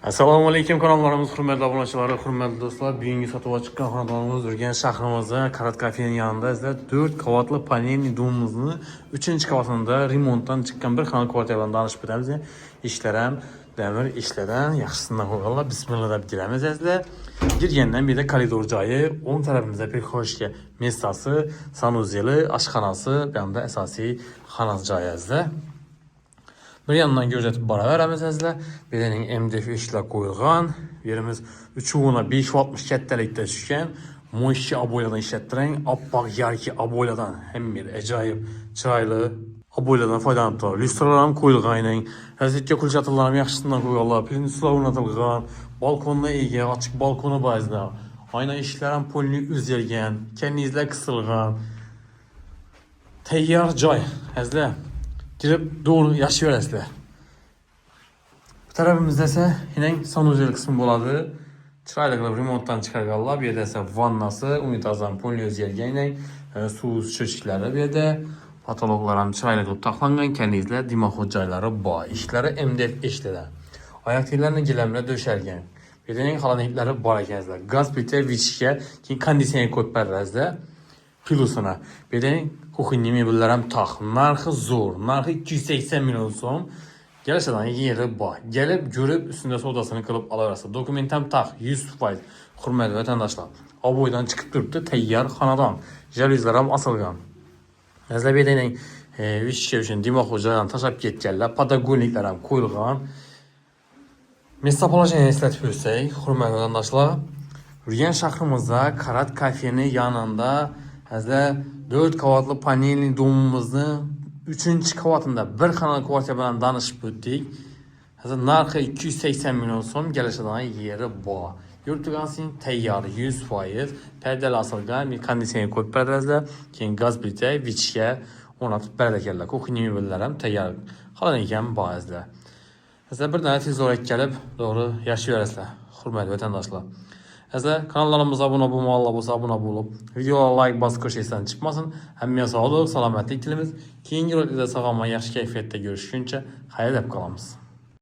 Assalomu alaykum kanallarimiz hurmatli obunachilari, hurmatli do'stlar. Bugungi sotuvga chiqqan xonadonimiz Urganch shahrimizda Karat kafening yonida sizlar 4 qavatli panelli domimizni 3-qavatida remontdan chiqqan bir xona kvartira bilan tanishib o'tamiz. Ishlar ham damir ishladan yaxshisidan qo'yganlar. Bismillah deb giramiz sizlar. Girgandan beri koridor joyi, o'ng tarafimizda prixoshka mestasi, sanuzeli, oshxonasi, bu yerda asosiy xonasi joyi sizlar. Bir yandan gözetib boraveramiz sizlar. Berening MDF ishlar qo'yilgan. Yerimiz 3.560 kattalikda tushgan. Mo'yshi aboyladan ishlattirang, oppoq yarki aboyladan ham bir ajoyib chiroyli aboyladan foydalanib turadi. Lyustralar ham qo'yilgan. Hazitga kulchatlar ham yaxshisidan qo'yganlar. Plyuslar o'rnatilgan. Balkonga ega, ochiq balkoni ba'zida. Oyna eshiklar ham polni o'zgargan, kanizlar qisilgan. Tayyor joy. Sizlar girib doğru yaşayasizlar. Bu tarafimizda esa yine sanuzel qismi bo'ladi. Chiroyli qilib remontdan chiqarganlar. Bu yerda esa vannasi, unitazdan polni o'zgargan, suv cho'chiklari bu yerda. Patologlar ham chiroyli qilib taxlangan, kanizlar, dimoxod joylari bor. Ishlari MDF ishlari. Oyoq tiyinlarni gilamlar döşalgan. Bu yerda xalaneklari bor ekansizlar. Gaz plita, vichka, keyin konditsioner ko'tarasizlar. Pilusuna. Bu yerda kuxinni mebellar ham taq. Narxi zo'r. Narxi 280 million so'm. Gelişadan yeri bor. Gelib, görüb, üstünde sodasını qilib olaverasiz. Dokument ham taq 100%. Hurmatli vatandoshlar. Aboydan chiqib turibdi, tayyor xonadon. Jaluzlar ham osilgan. Sizlar bu yerda vichka uchun dimoxo'jadan tashlab ketganlar, podagonliklar ham qo'yilgan. Местоположение eslatib o'tsak, hurmatli vatandoshlar, Urganch shahrimizda Karat kafening yonida sizlar 4 qavatli panelli domimizni 3-qavatida bir xona kvartira bilan tanishib o'tdik. Hozir narxi 280 million so'm, gelishadigan yeri bor. Yurtgansin tayyor 100%, perdalar asilgan, konditsioner qo'yib beradingizlar, keyin gaz plita, vichka o'rnatib beradiganlar. Kuxni mebellar ham tayyor. Xohlagan bo'lasizlar. Sizlar bir dona tezroq kelib, to'g'ri yashayverasizlar. Hurmatli vatandoshlar. Sizlar kanallarımıza abone bo'lsa abone bo'lib, videoga like bosib ko'rsangizdan chiqmasin. Hammaga sog'lik, salomatlik tilamiz. Keyingi rolikda sog'lom va yaxshi kayfiyatda ko'rishguncha xayr deb qolamiz.